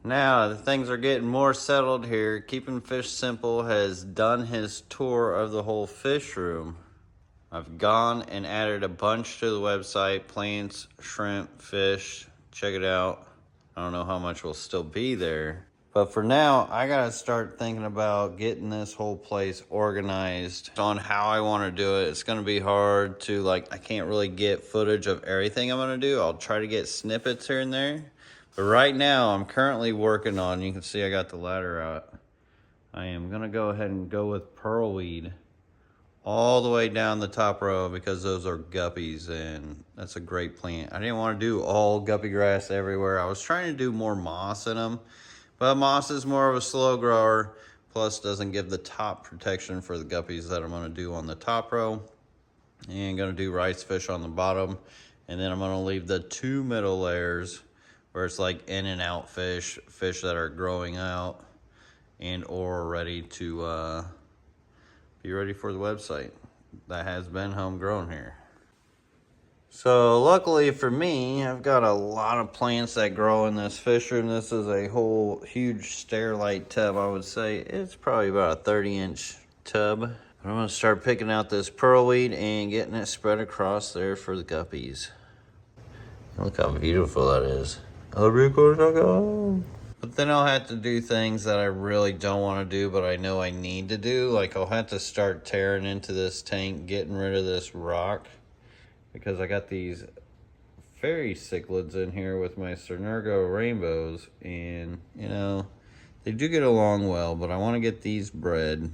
Now the things are getting more settled here. Keeping Fish Simple has done his tour of the whole fish room. I've gone and added a bunch to the website, plants, shrimp, fish. Check it out. I don't know how much will still be there. But for now, I gotta start thinking about getting this whole place organized on how I wanna do it. It's gonna be hard to, I can't really get footage of everything I'm gonna do. I'll try to get snippets here and there. But right now, I'm currently working on, you can see I got the ladder out. I am gonna go ahead and go with pearlweed all the way down the top row because those are guppies and that's a great plant. I didn't want to do all guppy grass everywhere. I was trying to do more moss in them, but moss is more of a slow grower, plus doesn't give the top protection for the guppies that I'm going to do on the top row. And going to do rice fish on the bottom, and then I'm going to leave the 2 middle layers where it's like in and out fish that are growing out and or ready to be ready for the website that has been homegrown here. So luckily for me, I've got a lot of plants that grow in this fish room. This is a whole huge stairlight tub. I would say it's probably about a 30-inch tub. I'm gonna start picking out this pearlweed and getting it spread across there for the guppies. Look how beautiful that is. But then I'll have to do things that I really don't want to do, but I know I need to do. Like I'll have to start tearing into this tank, getting rid of this rock, because I got these fairy cichlids in here with my Cernergo rainbows, and you know, they do get along well, but I want to get these bred,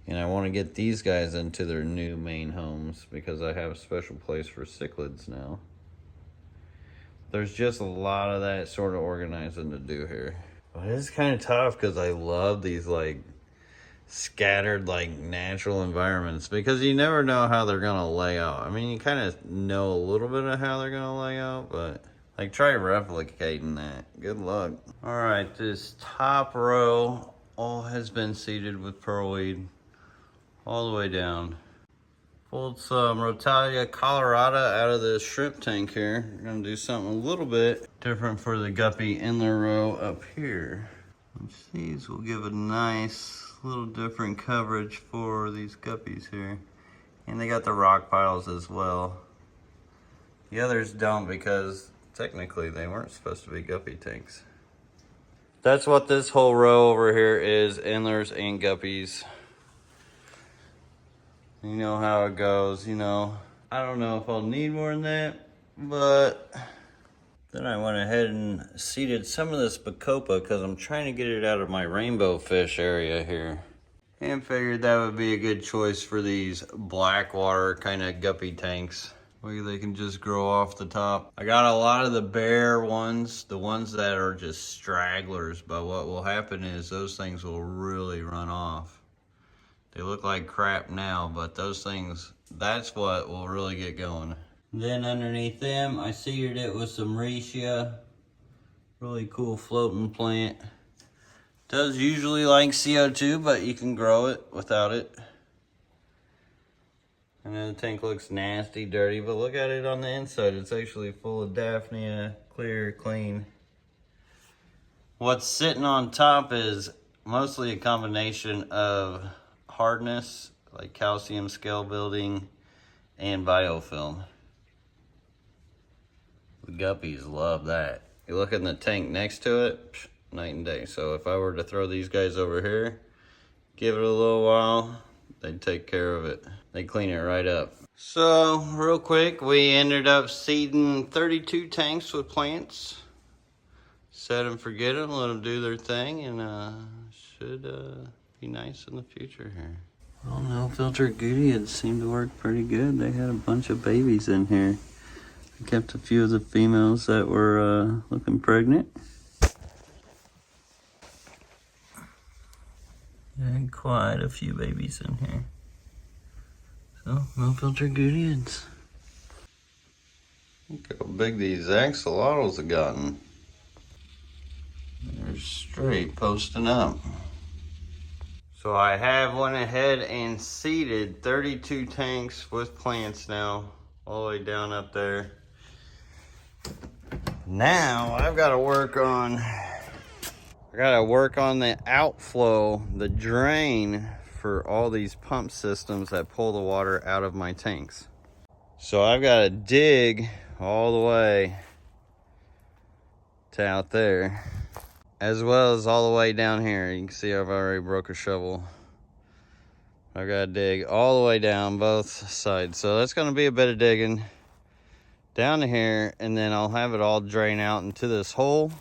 and I want to get these guys into their new main homes because I have a special place for cichlids now. There's just a lot of that sort of organizing to do here. But it's kind of tough because I love these scattered natural environments because you never know how they're gonna lay out. I mean, you kind of know a little bit of how they're gonna lay out, but try replicating that. Good luck. All right, this top row all has been seeded with pearlweed all the way down. Pulled some Rotalia colorata out of the shrimp tank here. We're gonna do something a little bit different for the guppy in the row up here. These will give a nice little different coverage for these guppies here. And they got the rock piles as well. The others don't because technically they weren't supposed to be guppy tanks. That's what this whole row over here is, endlers and guppies. You know how it goes, you know. I don't know if I'll need more than that, but then I went ahead and seeded some of this bacopa because I'm trying to get it out of my rainbow fish area here. And figured that would be a good choice for these black water kind of guppy tanks. Where they can just grow off the top. I got a lot of the bare ones, the ones that are just stragglers, but what will happen is those things will really run off. They look like crap now, but those things, that's what will really get going. Then underneath them, I seeded it with some Reishi. Really cool floating plant. Does usually like CO2, but you can grow it without it. And then the tank looks nasty, dirty, but look at it on the inside. It's actually full of Daphnia, clear, clean. What's sitting on top is mostly a combination of hardness, like calcium scale building, and biofilm. The guppies love that. You look in the tank next to it, night and day. So if I were to throw these guys over here, give it a little while, they'd take care of it. They clean it right up. So real quick, we ended up seeding 32 tanks with plants. Set and forget them, let them do their thing, and should be nice in the future here. Well, no filter Goodieds seem to work pretty good. They had a bunch of babies in here. I kept a few of the females that were looking pregnant. And quite a few babies in here. So, no filter Goodieds. Look how big these axolotls have gotten. They're straight posting up. So I have went ahead and seeded 32 tanks with plants now, all the way down up there. Now I've got to work on I gotta work on the outflow, the drain for all these pump systems that pull the water out of my tanks. So I've got to dig all the way to out there, as well as all the way down here. You can see I've already broke a shovel. I've got to dig all the way down both sides. So that's going to be a bit of digging down to here, and then I'll have it all drain out into this hole.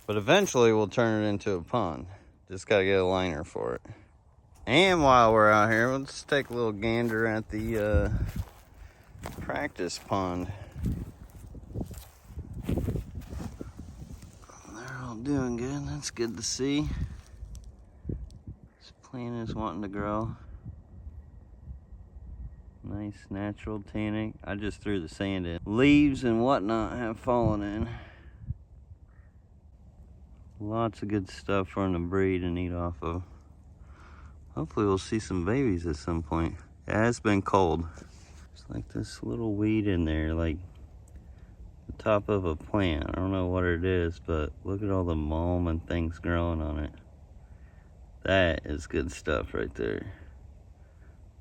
But eventually we'll turn it into a pond. Just got to get a liner for it. And while we're out here, let's take a little gander at the practice pond. They're all doing good. That's good to see. This plant is wanting to grow. Nice natural tannic. I just threw the sand in. Leaves and whatnot have fallen in. Lots of good stuff for them to breed and eat off of. Hopefully we'll see some babies at some point. It has been cold. It's like this little weed in there, like the top of a plant. I don't know what it is, but look at all the mulm and things growing on it. That is good stuff right there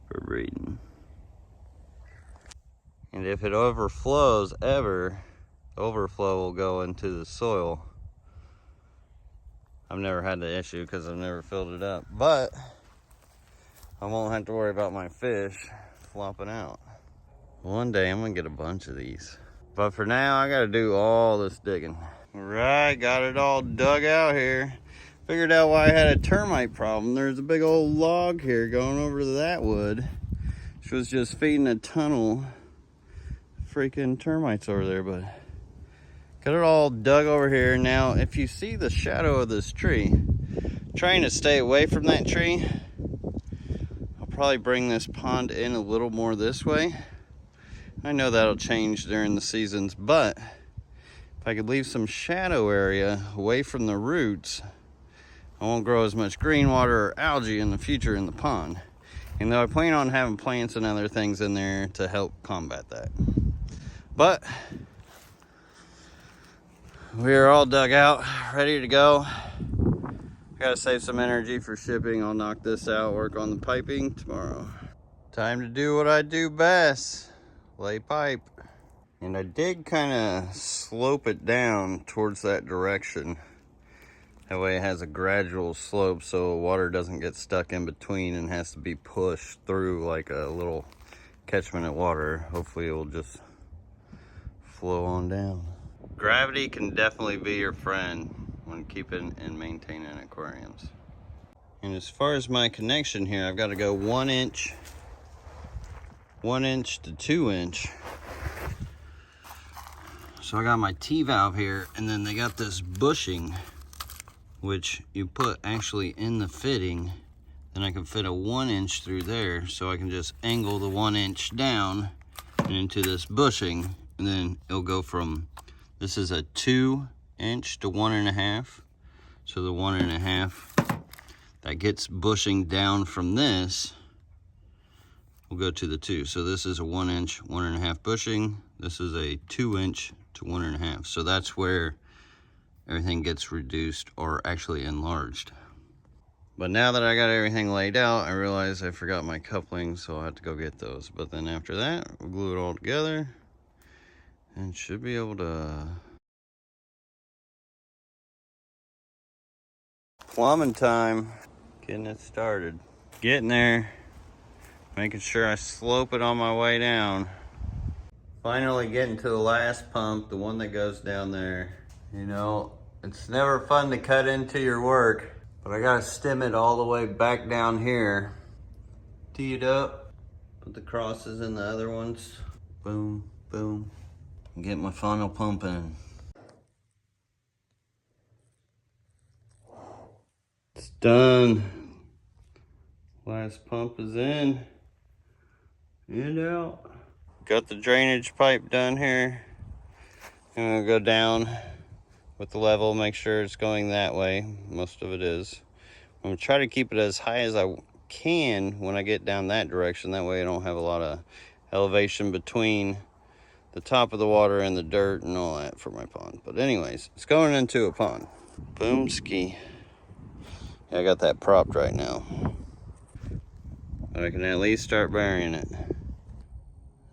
for breeding. And if it overflows ever, the overflow will go into the soil. I've never had the issue because I've never filled it up, but I won't have to worry about my fish flopping out. One day I'm gonna get a bunch of these. But for now, I gotta do all this digging. All right, got it all dug out here. Figured out why I had a termite problem. There's a big old log here going over to that wood, which was just feeding a tunnel. Freaking termites over there, but got it all dug over here. Now, if you see the shadow of this tree, trying to stay away from that tree, I'll probably bring this pond in a little more this way. I know that'll change during the seasons, but if I could leave some shadow area away from the roots, I won't grow as much green water or algae in the future in the pond. And though I plan on having plants and other things in there to help combat that. But we are all dug out, ready to go. Gotta save some energy for shipping. I'll knock this out, work on the piping tomorrow. Time to do what I do best, lay pipe. And I did kind of slope it down towards that direction. That way it has a gradual slope so water doesn't get stuck in between and has to be pushed through like a little catchment of water. Hopefully it will just flow on down. Gravity can definitely be your friend when keeping and maintaining aquariums. And as far as my connection here, I've got to go 1 inch to 2 inch. So I got my T-valve here, and then they got this bushing, which you put actually in the fitting. Then I can fit a 1 inch through there, so I can just angle the 1 inch down and into this bushing, and then it'll go from, this is a 2 inch to 1.5. So the 1.5 that gets bushing down from this will go to the 2. So this is a 1 inch, 1.5 bushing. This is a 2 inch to 1.5. So that's where everything gets reduced or actually enlarged. But now that I got everything laid out, I realized I forgot my couplings, so I have to go get those. But then after that, we'll glue it all together and should be able to. Plumbing time, getting it started. Getting there, making sure I slope it on my way down. Finally getting to the last pump, the one that goes down there. You know, it's never fun to cut into your work, but I gotta stem it all the way back down here. Tee it up, put the crosses in the other ones. Boom, boom. And get my final pump in. It's done. Last pump is in and out. Got the drainage pipe done here. I'm gonna go down with the level, make sure it's going that way. Most of it is. I'm gonna try to keep it as high as I can when I get down that direction. That way I don't have a lot of elevation between the top of the water and the dirt and all that for my pond. But anyways, it's going into a pond. Boomski. I got that propped right now. But I can at least start burying it.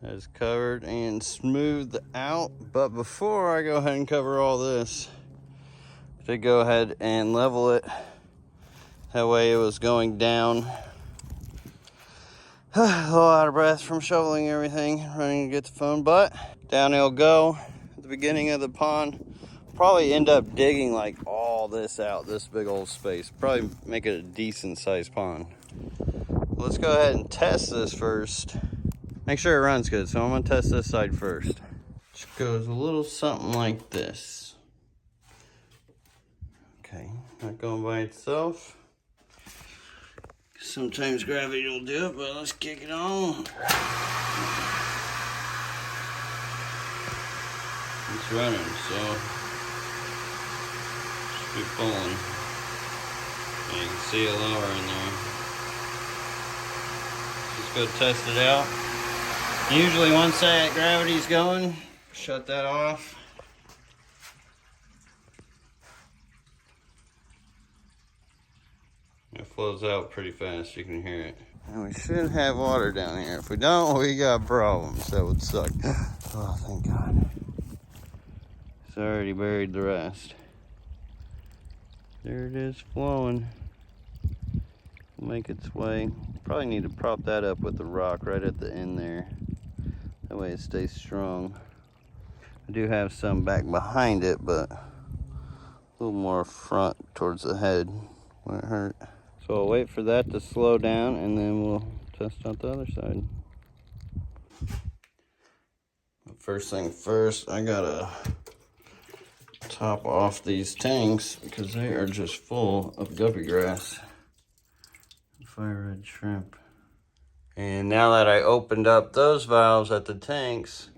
It's covered and smoothed out. But before I go ahead and cover all this, to go ahead and level it. That way it was going down. A little out of breath from shoveling everything, running to get the phone, but down it'll go at the beginning of the pond. Probably end up digging like all this out, this big old space. Probably make it a decent sized pond. Let's go ahead and test this first. Make sure it runs good, so I'm gonna test this side first. Which goes a little something like this. Okay, not going by itself. Sometimes gravity will do it, but let's kick it on. It's running, so should be pulling. And you can see a lower in there. Just go test it out. Usually once that gravity's going, shut that off. It flows out pretty fast, you can hear it. And we should have water down here. If we don't, we got problems. That would suck. Oh, thank God. It's already buried the rest. There it is flowing. Make its way. Probably need to prop that up with the rock right at the end there. That way it stays strong. I do have some back behind it, but a little more front towards the head wouldn't hurt. So I'll wait for that to slow down and then we'll test out the other side. First thing first, I gotta top off these tanks because they are just full of guppy grass and fire red shrimp. And now that I opened up those valves at the tanks,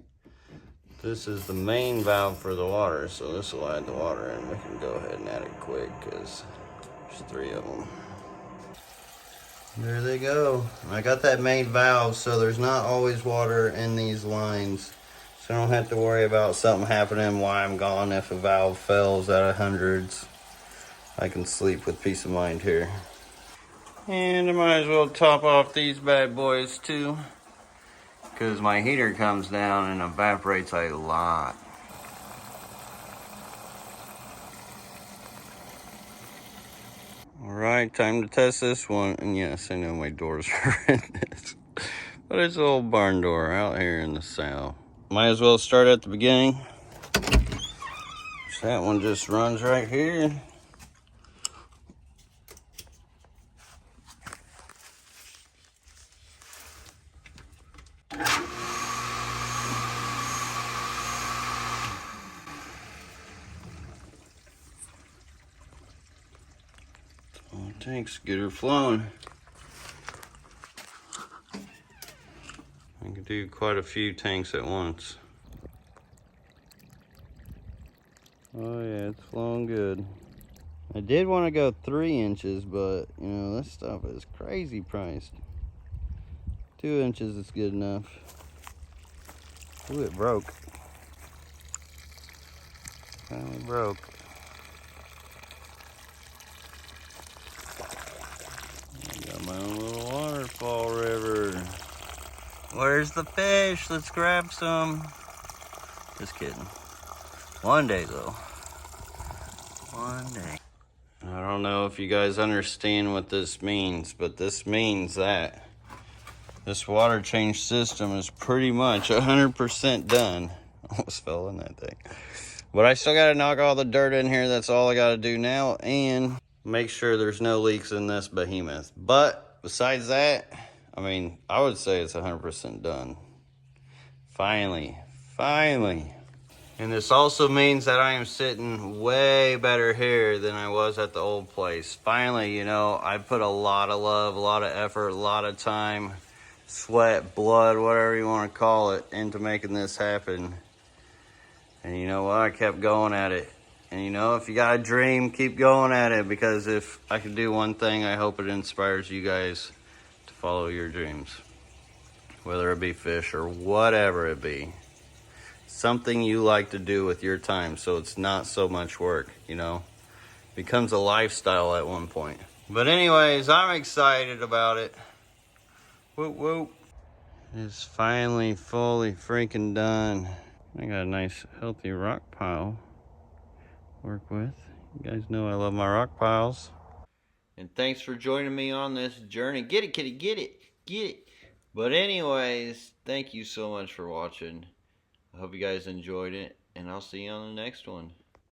this is the main valve for the water. So this will add the water and we can go ahead and add it quick because there's 3 of them. There they go. I got that main valve, so there's not always water in these lines. So I don't have to worry about something happening while I'm gone. If a valve fails out of hundreds, I can sleep with peace of mind here. And I might as well top off these bad boys too, because my heater comes down and evaporates a lot. Alright, time to test this one. And yes, I know my doors are horrendous, but it's an old barn door out here in the south. Might as well start at the beginning. So that one just runs right here. Tanks, get her flowing. I can do quite a few tanks at once. Oh yeah, it's flowing good. I did want to go 3 inches, but you know, this stuff is crazy priced. 2 inches is good enough. Ooh, it broke. Finally broke. Got my own little waterfall river. Where's the fish? Let's grab some. Just kidding. One day though. One day. I don't know if you guys understand what this means, but this means that this water change system is pretty much 100% done. Almost fell in that thing. But I still gotta knock all the dirt in here. That's all I gotta do now. And make sure there's no leaks in this behemoth. But besides that, I mean, I would say it's 100% done. Finally. And this also means that I am sitting way better here than I was at the old place. Finally, you know, I put a lot of love, a lot of effort, a lot of time, sweat, blood, whatever you want to call it, into making this happen. And you know what? I kept going at it. And you know, if you got a dream, keep going at it, because if I can do one thing, I hope it inspires you guys to follow your dreams. Whether it be fish or whatever it be. Something you like to do with your time, so it's not so much work, you know. becomes a lifestyle at one point. But anyways, I'm excited about it. Whoop whoop. It's finally fully freaking done. I got a nice healthy rock pile to work with. You guys know I love my rock piles. And thanks for joining me on this journey. Get it, kitty, get it, get it. But anyways, thank you so much for watching. I hope you guys enjoyed it, and I'll see you on the next one.